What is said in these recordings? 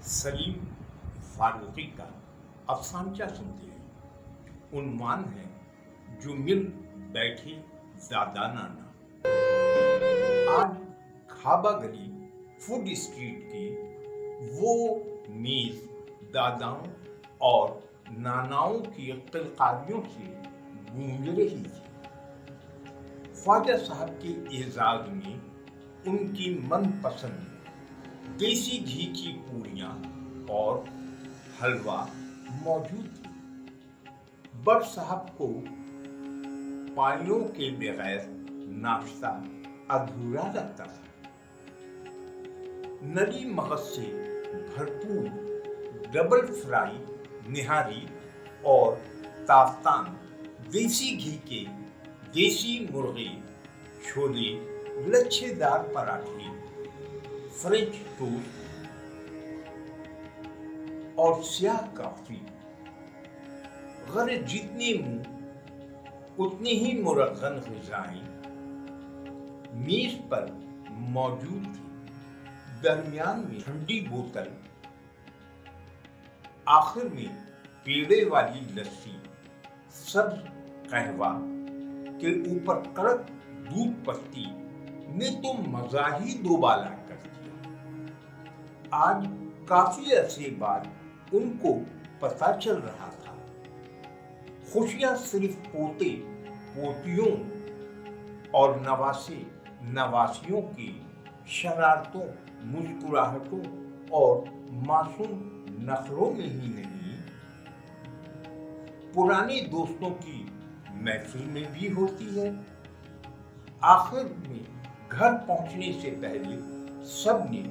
सलीम फारूकी का अफसानचा सुनते हैं। उन्वान है जो मिल बैठे दादा नाना। आज खाबा गली फूड स्ट्रीट की वो मेज दादाओं और नानाओं की किलकारियों से गूंज रही थी। ख्वाजा साहब के एजाज में उनकी मनपसंद देसी घी की पूरियां और हलवा मौजूद थी। बड़ साहब को पानियों के बगैर नाश्ता अधूरा लगता था। नली मगज से भरपूर डबल फ्राई निहारी और ताफ्तान, देसी घी के देसी मुर्गे, छोले, लच्छेदार पराठे, फ्रेंच टोस्ट और स्याह कॉफी, गरज जितने मुंह उतने ही मुरगन ग़िज़ाएं मेज पर मौजूद थी। दरमियान में ठंडी बोतल, आखिर में पेड़े वाली लस्सी, सब्ज कहवा के ऊपर कड़क दूध पत्ती ने तो मजा ही दोबाला कर दिया। आज काफी अरसे बाद उनको पता चल रहा था, खुशियां सिर्फ पोते पोतियों और नवासे नवासियों की शरारतों, मुस्कुराहटों और मासूम नखरों में ही नहीं, पुराने दोस्तों की महफिल में भी होती है। आखिर में घर पहुंचने से पहले सबने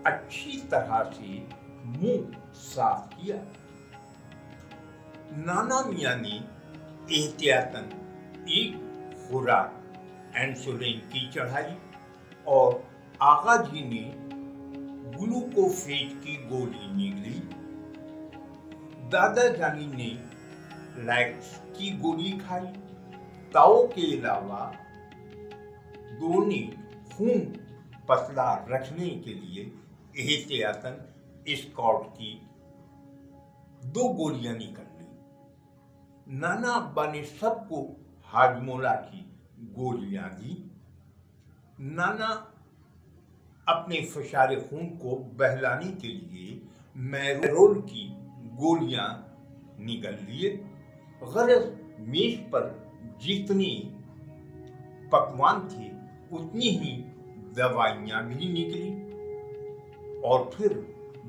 अच्छी तरह से मुंह साफ किया। नाना मियां ने एहतियातन एक खुराक इंसुलिन की चढ़ाई और आगा जी ने ग्लूकोफेज की गोली निगली। दादा जानी ने लैक्स की गोली खाई। ताओ के अलावा दो ने खून पतला रखने के लिए एहतियातन स्कॉट की 2 गोलियां निकल ली। नाना अब्बा ने सबको हाजमोला की गोलियां दी। नाना अपने फशारे खून को बहलाने के लिए मैरोल की गोलियां निगल लिए। गरज मेज पर जितने पकवान थे उतनी ही दवाइयां भी निकली और फिर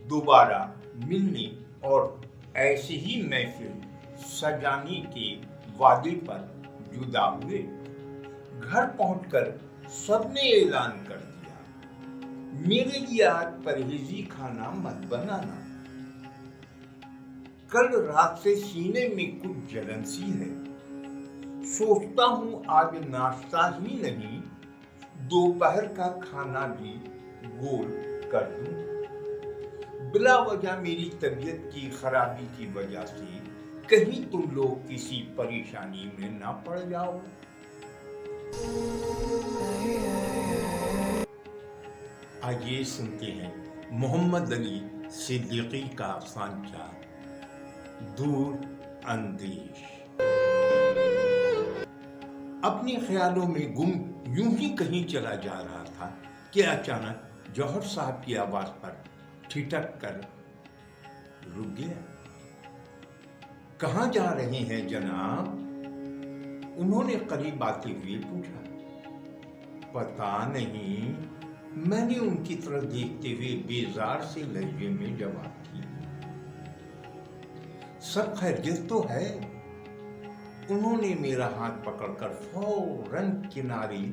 दोबारा मिलने और ऐसे ही महफिल सजाने के वादे पर जुदा हुए। घर पहुंचकर सबने ऐलान कर दिया, मेरे लिए आज परहेजी खाना मत बनाना। कल रात से सीने में कुछ जलन सी है। सोचता हूं आज नाश्ता ही नहीं, दोपहर का खाना भी गोल कर दूं। बिला वजह मेरी तबीयत की खराबी की वजह से कहीं तुम लोग किसी परेशानी में ना पड़ जाओ। आइए सुनते हैं मोहम्मद अली सिद्दीकी का अफसानचा दूर अंदेश। अपने ख्यालों में गुम यूं ही कहीं चला जा रहा था कि अचानक जौहर साहब की आवाज पर ठिठक कर रुक गया। कहाँ जा रहे हैं जनाब? उन्होंने करीब आते हुए पूछा। पता नहीं, मैंने उनकी तरफ देखते हुए बेजार से लहजे में जवाब दिया। सब खैरियत तो है? उन्होंने मेरा हाथ पकड़कर फौरन किनारे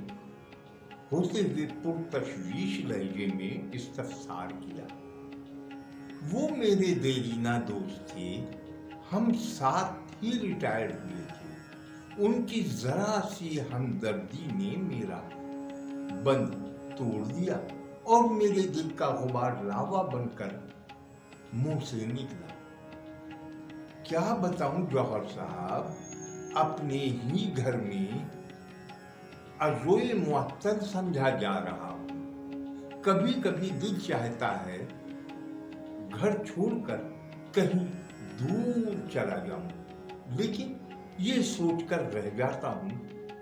होते हुए पुरतशवीश लहजे में इस्तफसार किया। वो मेरे देरीना दोस्त थे, हम साथ ही रिटायर्ड हुए थे। उनकी जरा सी हमदर्दी ने मेरा बंद तोड़ दिया और मेरे दिल का गुबार लावा बनकर मुंह से निकला। क्या बताऊं जौहर साहब, अपने ही घर में अज़ोए मुअत्तल समझा जा रहा हूं। कभी कभी दिल चाहता है घर छोड़कर कहीं दूर चला जाऊं, लेकिन ये सोचकर रह जाता हूं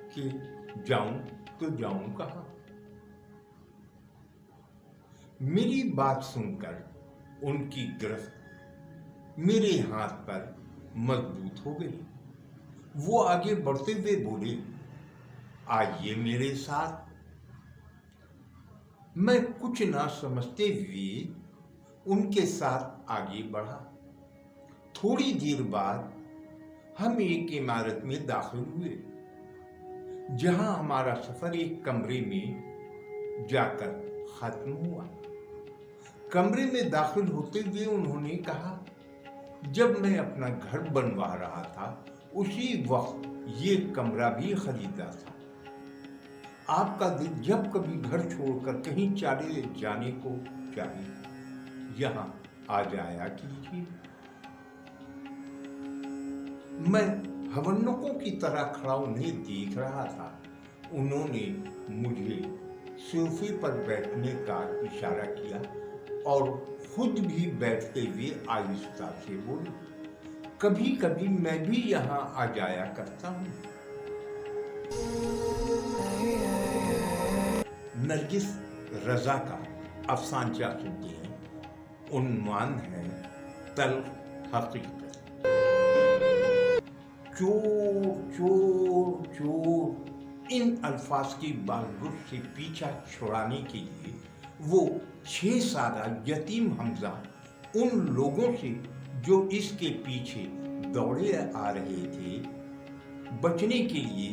कि जाऊं तो जाऊं कहां। मेरी बात सुनकर उनकी गिरफ्त मेरे हाथ पर मजबूत हो गई। वो आगे बढ़ते हुए बोले, आइए मेरे साथ। मैं कुछ ना समझते हुए उनके साथ आगे बढ़ा। थोड़ी देर बाद हम एक इमारत में दाखिल हुए, जहां हमारा सफर एक कमरे में जाकर खत्म हुआ। कमरे में दाखिल होते हुए उन्होंने कहा, जब मैं अपना घर बनवा रहा था उसी वक्त ये कमरा भी खरीदा था। आपका दिल जब कभी घर छोड़कर कहीं चले जाने को चाहे, यहाँ आ जाया कीजिए। मैं हवन्नकों की तरह खड़ा उन्हें देख रहा था। उन्होंने मुझे सोफे पर बैठने का इशारा किया और खुद भी बैठते हुए आहिस्ता से बोले, कभी कभी मैं भी यहाँ आ जाया करता हूँ। नरगिस रजा का अफसानचा सुनते हैं। उन्वान है तल्ख हकीकत। चोर चोर चोर, इन अल्फाज की बागुर से पीछा छुड़ाने के लिए वो 6 साला यतीम हमजा उन लोगों से जो इसके पीछे दौड़े आ रहे थे बचने के लिए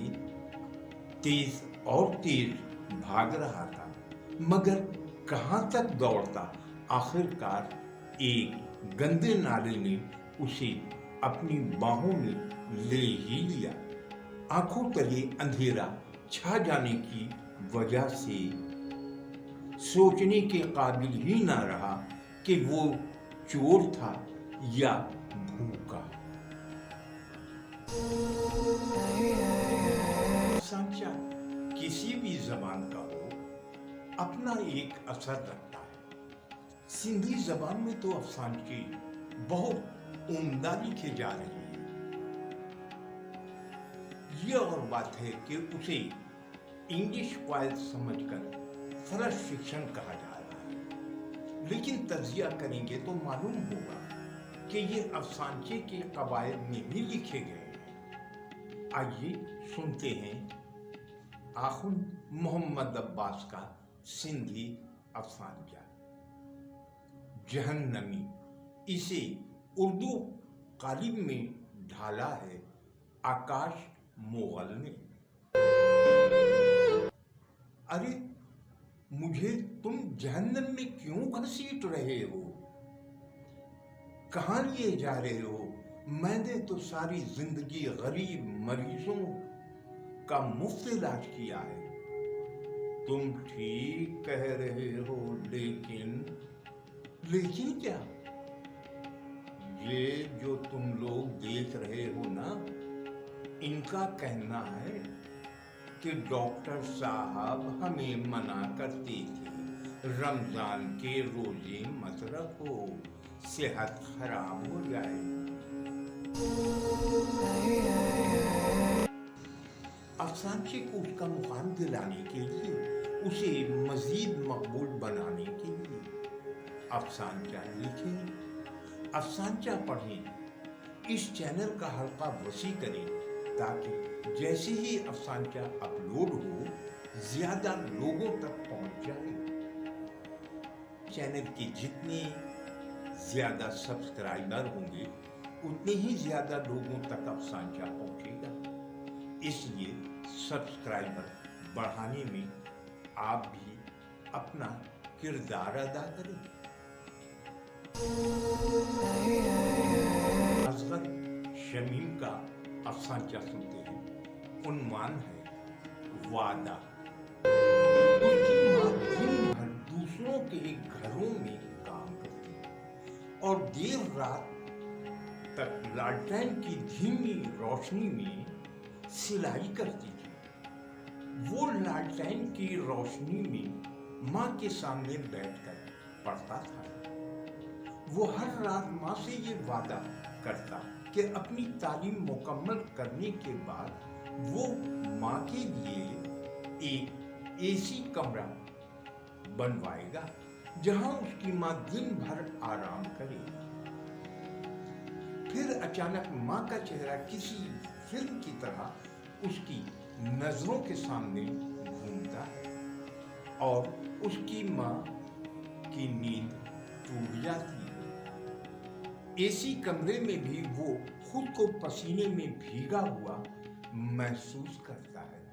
तेज और तेज भाग रहा था, मगर कहां तक दौड़ता। आखिरकार एक गंदे नाले ने उसे अपनी बाहों में ले ही लिया। आंखों तले अंधेरा छा जाने की वजह से सोचने के काबिल ही ना रहा कि वो चोर था या भूखा। अफसानचा किसी भी जबान का हो, अपना एक असर रखता है। सिंधी जबान में तो अफसानचे बहुत उम्दा लिखे जा रहे हैं। यह और बात है कि उसे इंग्लिश क्वाइल समझकर फ्लश फिक्शन कहा जा रहा है, लेकिन तज्जिया करेंगे तो मालूम होगा कि ये अफसानचे के कवायद में भी लिखे गए हैं। आइए सुनते हैं आखुन मोहम्मद अब्बास का सिंधी अफसानचा जहन्नमी। इसे उर्दू कालिब में ढाला है आकाश मोगल ने। अरे मुझे तुम जहन्नम में क्यों घसीट रहे हो? कहाँ लिए जा रहे हो? मैंने तो सारी जिंदगी गरीब मरीजों का मुफ्त इलाज किया है। तुम ठीक कह रहे हो, लेकिन क्या? ये जो तुम लोग देख रहे हो ना, इनका कहना है कि डॉक्टर साहब हमें मना करते थे, रमजान के रोजे मत रखो, सेहत खराब हो जाए। अफसानचे को उसका मुकाम दिलाने के लिए, उसे मजीद मकबूल बनाने के लिए अफसानचा लिखें, अफसानचा पढ़ें। इस चैनल का हल्का वसी करें ताकि जैसे ही अफसानचा अपलोड हो ज्यादा लोगों तक पहुंच जाए। चैनल के जितने ज्यादा सब्सक्राइबर होंगे उतने ही ज्यादा लोगों तक अफसानचा पहुंचेगा। इसलिए सब्सक्राइबर बढ़ाने में आप भी अपना किरदार अदा करें। असगर शमीम का अफसानचा सुनते हैं। उन्वान है वादा। उसकी माँ दिन भर दूसरों के घरों में काम करती और देर रात तक लालटेन की धीमी रोशनी में सिलाई करती थी। वो लालटेन की रोशनी में माँ के सामने बैठकर पढ़ता था। وہ ہر رات ماں سے یہ وعدہ کرتا کہ اپنی تعلیم مکمل کرنے کے بعد وہ ماں کے لیے ایک اے سی کمرہ بنوائے گا جہاں اس کی ماں دن بھر آرام کرے گی۔ پھر اچانک ماں کا چہرہ کسی فلم کی طرح اس کی نظروں کے سامنے گھومتا ہے اور اس کی ماں کی نیند ٹوٹ جاتی ہے۔ اے سی کمرے میں بھی وہ خود کو پسینے میں بھیگا ہوا محسوس کرتا ہے۔